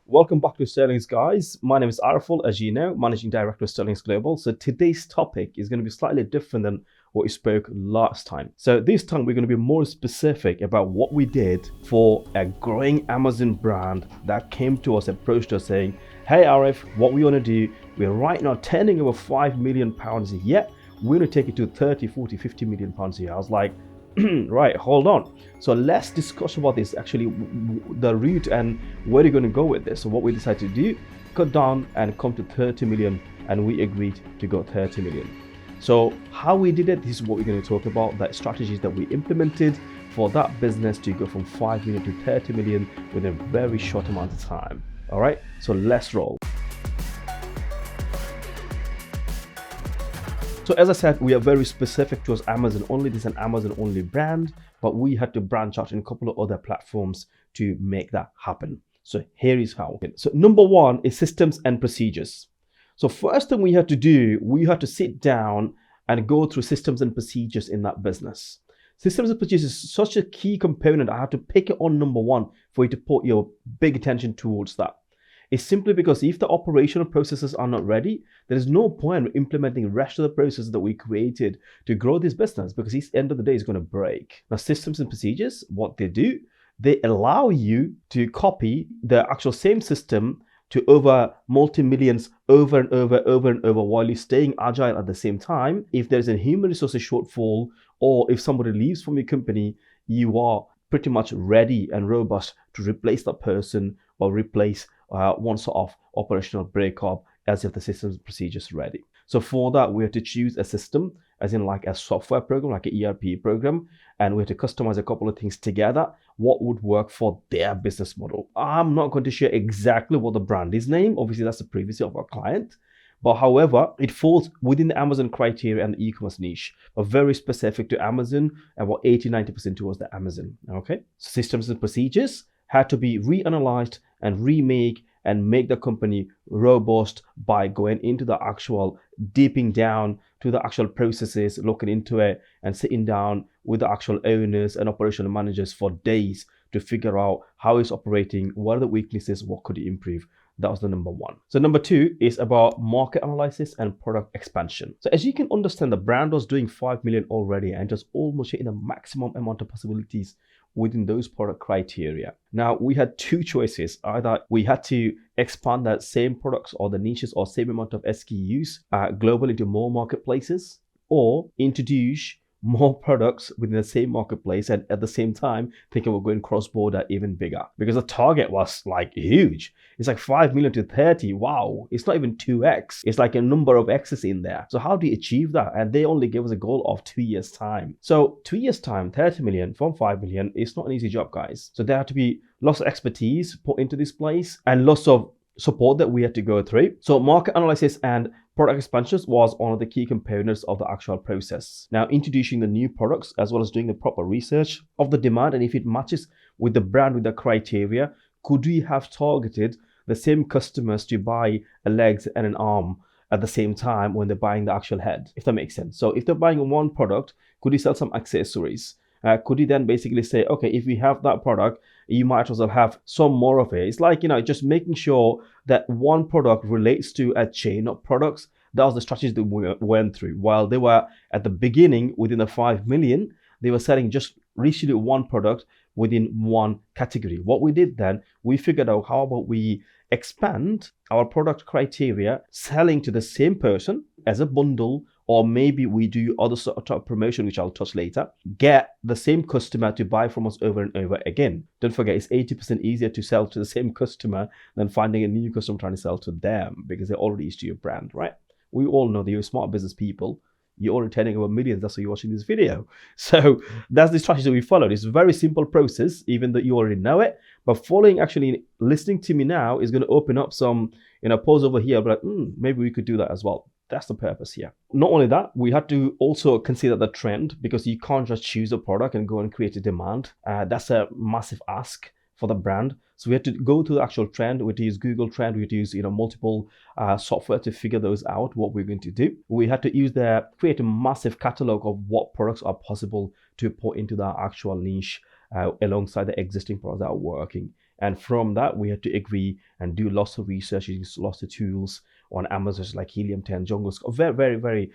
Welcome back to Sterlinx, guys. My name is Araful, as you know, Managing Director of Sterlinx Global. So today's topic is going to be slightly different than what we spoke last time. So this time we're going to be more specific about what we did for a growing Amazon brand that came to us, approached us saying, hey Arif, what we want to do, we're right now turning over £5 million a year. We're going to take it to 30, 40, 50 million pounds a year. I was like, right, hold on. So let's discuss about this, actually, the route and where you're going to go with this. So what we decided to do, cut down and come to 30 million, and we agreed to go 30 million. So how we did it, this is what we're going to talk about, the strategies that we implemented for that business to go from 5 million to 30 million within a very short amount of time. All right, so let's roll. So as I said, we are very specific towards Amazon only. This is an Amazon only brand, but we had to branch out in a couple of other platforms to make that happen. So here is how. So number one is systems and procedures. So first thing we had to do, we had to sit down and go through systems and procedures in that business. Systems and procedures is such a key component. I had to pick it on number one for you to put your big attention towards that. It's simply because if the operational processes are not ready, there is no point in implementing the rest of the processes that we created to grow this business, because at the end of the day, it's going to break. Now, systems and procedures, what they do, they allow you to copy the actual same system to over multi-millions over and over while you're staying agile at the same time. If there's a human resources shortfall, or if somebody leaves from your company, you are pretty much ready and robust to replace that person or replace one sort of operational breakup as if the system's procedures ready. So for that, we have to choose a system, as in like a software program, like an ERP program, and we have to customize a couple of things together, what would work for their business model. I'm not going to share exactly what the brand is named. Obviously, that's the privacy of our client. But however, it falls within the Amazon criteria and the e-commerce niche, but very specific to Amazon, about 80-90% towards the Amazon. Okay, so systems and procedures had to be reanalyzed and remake and make the company robust by going into the actual deeping down to the actual processes, looking into it and sitting down with the actual owners and operational managers for days to figure out how it's operating, what are the weaknesses, what could it improve. That was the number one. So number two is about market analysis and product expansion. So as you can understand, the brand was doing 5 million already and just almost hitting the maximum amount of possibilities within those product criteria. Now we had two choices. Either we had to expand that same products or the niches or same amount of SKUs globally into more marketplaces, or introduce more products within the same marketplace and at the same time thinking we're going cross-border even bigger, because the target was like huge. It's like 5 million to 30. Wow, it's not even 2x. It's like a number of x's in there. So how do you achieve that? And they only gave us a goal of 2 years time. So 2 years time, 30 million from 5 million, it's not an easy job, guys. So there had to be lots of expertise put into this place and lots of support that we had to go through. So market analysis and product expansions was one of the key components of the actual process. Now, introducing the new products as well as doing the proper research of the demand, and if it matches with the brand, with the criteria, could we have targeted the same customers to buy a legs and an arm at the same time when they're buying the actual head, if that makes sense. So if they're buying one product, could you sell some accessories? Could you then basically say, okay, if we have that product, you might as well have some more of it. It's like, just making sure that one product relates to a chain of products. That was the strategy that we went through. While they were at the beginning within the 5 million, they were selling just literally one product within one category. What we did then, we figured out how about we expand our product criteria, selling to the same person as a bundle, or maybe we do other sort of promotion, which I'll touch later, get the same customer to buy from us over and over again. Don't forget, it's 80% easier to sell to the same customer than finding a new customer trying to sell to them, because they're already used to your brand, right? We all know that you're smart business people. You're already turning over millions. That's why you're watching this video. So that's the strategy that we followed. It's a very simple process, even though you already know it. But following, actually listening to me now, is going to open up some, pause over here. But maybe we could do that as well. That's the purpose here. Not only that, we had to also consider the trend, because you can't just choose a product and go and create a demand. That's a massive ask for the brand. So we had to go to the actual trend. We had to use Google Trend. We had to use multiple software to figure those out, what we're going to do. We had to create a massive catalog of what products are possible to put into that actual niche alongside the existing products that are working. And from that, we had to agree and do lots of research, using lots of tools on Amazon, like Helium 10, Jungle Scout, very, very, very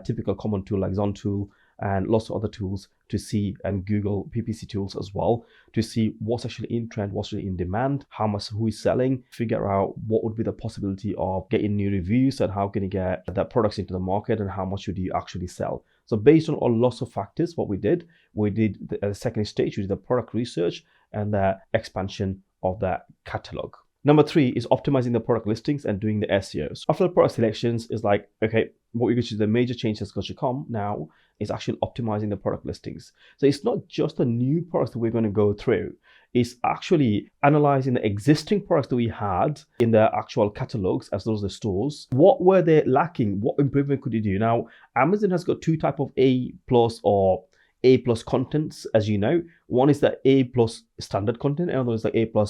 typical common tool like Zone Tool, and lots of other tools to see, and Google PPC tools as well, to see what's actually in trend, what's really in demand, how much, who is selling, figure out what would be the possibility of getting new reviews, and how can you get that products into the market, and how much should you actually sell. So based on lots of factors, what we did the second stage, which is the product research and the expansion of the catalog. Number 3 is optimizing the product listings and doing the SEOs. After the product selections is like, okay, what we're going to do, the major change that's going to come now is actually optimizing the product listings. So it's not just the new products that we're going to go through. It's actually analyzing the existing products that we had in the actual catalogs as well as the stores. What were they lacking? What improvement could you do? Now, Amazon has got 2 types of A+ or A+ contents, as you know. One is the A+ standard content, and another is the A+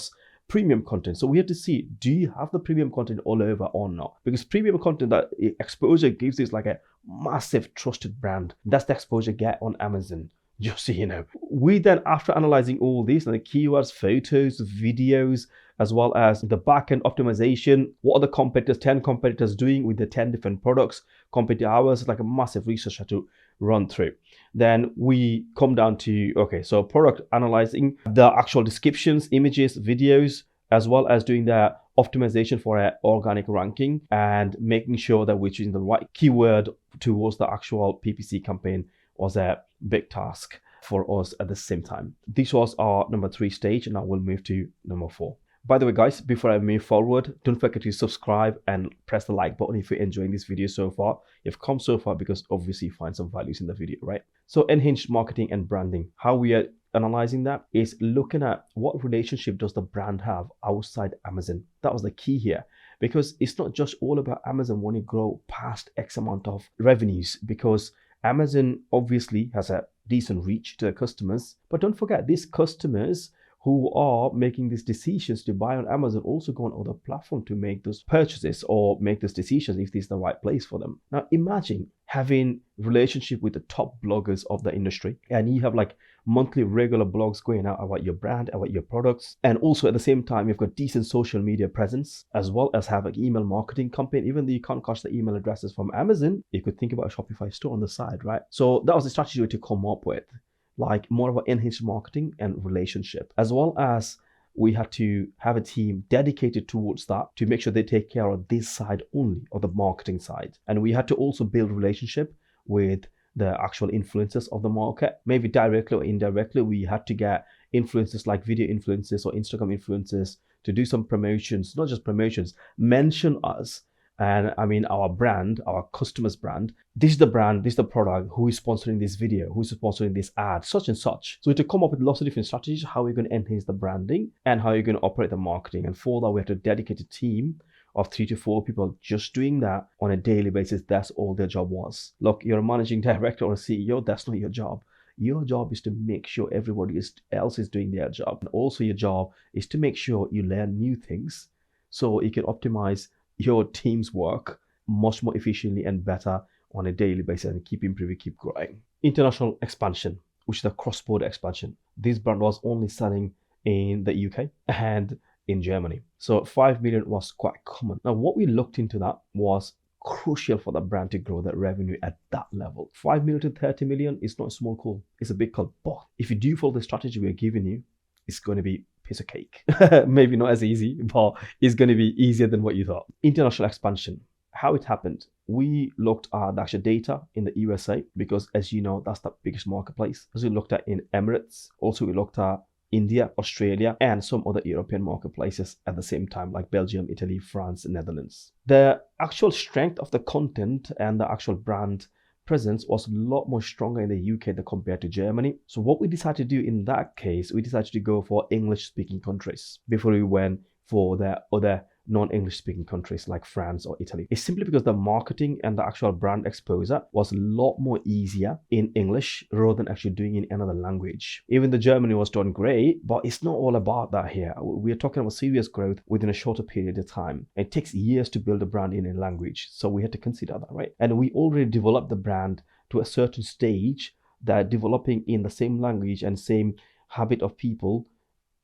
premium content. So we have to see, do you have the premium content all over or not? Because premium content, that exposure gives is like a massive trusted brand. That's the exposure you get on Amazon, just so you know. We then, after analyzing all these, like the keywords, photos, videos, as well as the backend optimization, what are the competitors, 10 competitors doing with the 10 different products compared to ours, like a massive research to run through. Then we come down to, okay, so product analyzing the actual descriptions, images, videos, as well as doing the optimization for our organic ranking and making sure that we're choosing the right keyword towards the actual PPC campaign was a big task for us at the same time. This was our number 3 stage, and now we'll move to number 4. By the way, guys, before I move forward, don't forget to subscribe and press the like button if you're enjoying this video so far. You've come so far because obviously you find some values in the video, right? So enhanced marketing and branding. How we are analyzing that is looking at what relationship does the brand have outside Amazon. That was the key here, because it's not just all about Amazon when you grow past X amount of revenues, because Amazon obviously has a decent reach to the customers, but don't forget, these customers who are making these decisions to buy on Amazon also go on other platforms to make those purchases or make those decisions if this is the right place for them. Now imagine having relationship with the top bloggers of the industry, and you have like monthly regular blogs going out about your brand, about your products, and also at the same time you've got decent social media presence, as well as have an email marketing campaign. Even though you can't catch the email addresses from Amazon, you could think about a Shopify store on the side, right? So that was the strategy to come up with, like more of an enhanced marketing and relationship, as well as we had to have a team dedicated towards that to make sure they take care of this side only, of the marketing side. And we had to also build relationship with the actual influencers of the market, maybe directly or indirectly. We had to get influencers like video influencers or Instagram influencers to do some promotions, not just promotions, mention us. And I mean, our brand, our customer's brand, this is the brand, this is the product, who is sponsoring this video, who is sponsoring this ad, such and such. So we had to come up with lots of different strategies, how we're going to enhance the branding and how you're going to operate the marketing. And for that, we had to dedicate a team of 3 to 4 people just doing that on a daily basis. That's all their job was. Look, you're a managing director or a CEO, that's not your job. Your job is to make sure everybody else is doing their job. And also your job is to make sure you learn new things so you can optimize your team's work much more efficiently and better on a daily basis and keep improving, keep growing. International expansion, which is the cross-border expansion. This brand was only selling in the UK and in Germany. So 5 million was quite common. Now, what we looked into that was crucial for the brand to grow that revenue at that level. 5 million to 30 million is not a small call, it's a big call. But if you do follow the strategy we're giving you, it's going to be piece of cake. Maybe not as easy, but it's going to be easier than what you thought. International expansion. How it happened. We looked at the actual data in the USA because, as you know, that's the biggest marketplace. As we looked at in Emirates, also we looked at India, Australia, and some other European marketplaces at the same time, like Belgium, Italy, France, and Netherlands. The actual strength of the content and the actual brand presence was a lot more stronger in the UK than compared to Germany. So what we decided to do in that case, we decided to go for English speaking countries before we went for the other non-English speaking countries like France or Italy. It's simply because the marketing and the actual brand exposure was a lot more easier in English rather than actually doing it in another language. Even though Germany was doing great, but it's not all about that here. We are talking about serious growth within a shorter period of time. It takes years to build a brand in a language. So we had to consider that, right? And we already developed the brand to a certain stage that developing in the same language and same habit of people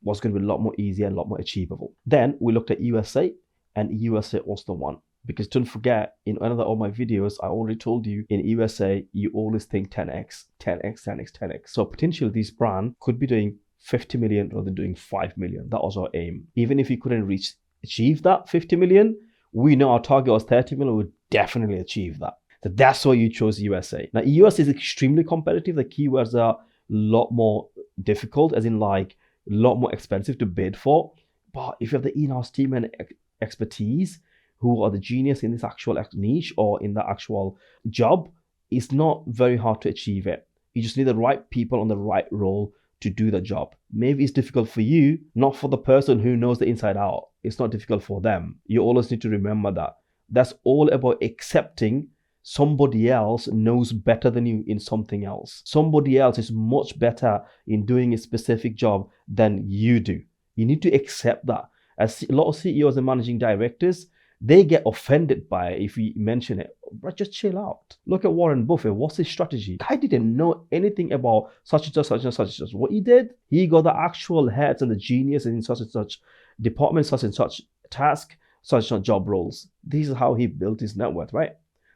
was going to be a lot more easier and a lot more achievable. Then we looked at USA, and USA was the one. Because don't forget, in another of my videos, I already told you in USA, you always think 10x, 10x, 10x, 10x. So potentially this brand could be doing 50 million rather than doing 5 million. That was our aim. Even if we couldn't achieve that 50 million, we know our target was 30 million, we would definitely achieve that. So that's why you chose USA. Now, US is extremely competitive. The keywords are a lot more difficult, as in like a lot more expensive to bid for. But if you have the in-house team and expertise, who are the genius in this actual niche or in the actual job, it's not very hard to achieve it. You just need the right people on the right role to do the job. Maybe it's difficult for you, not for the person who knows the inside out. It's not difficult for them. You always need to remember that. That's all about accepting somebody else knows better than you in something else. Somebody else is much better in doing a specific job than you do. You need to accept that. As a lot of CEOs and managing directors, they get offended by it if we mention it. But just chill out. Look at Warren Buffett. What's his strategy? Guy didn't know anything about such and such, such and such and such. What he did, he got the actual heads and the genius in such and such department, such and such task, such and such job roles. This is how he built his net worth, right?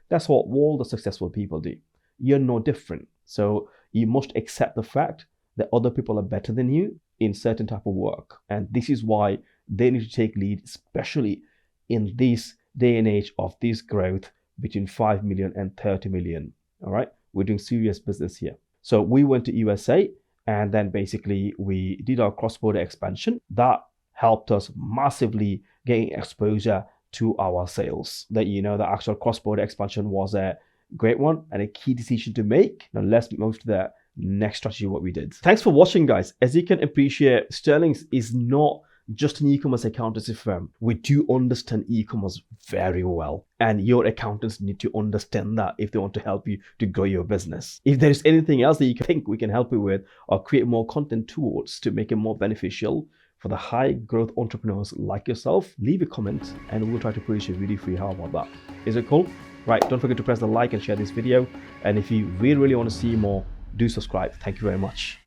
That's what all the successful people do. You're no different. So you must accept the fact that other people are better than you in certain type of work. And this is why they need to take lead, especially in this day and age of this growth between 5 million and 30 million. All right, we're doing serious business here. So we went to USA, and then basically we did our cross-border expansion. That helped us massively getting exposure to our sales. That, you know, the actual cross-border expansion was a great one and a key decision to make. Now let's move to the next strategy, what we did. Thanks for watching, guys. As you can appreciate, Sterlinx is not just an e-commerce accountancy firm. We do understand e-commerce very well, and your accountants need to understand that if they want to help you to grow your business. If there is anything else that you think we can help you with, or create more content towards to make it more beneficial for the high growth entrepreneurs like yourself, leave a comment and we'll try to produce a video for you. How about that? Is it cool? Right, don't forget to press the like and share this video, and if you really want to see more, do subscribe. Thank you very much.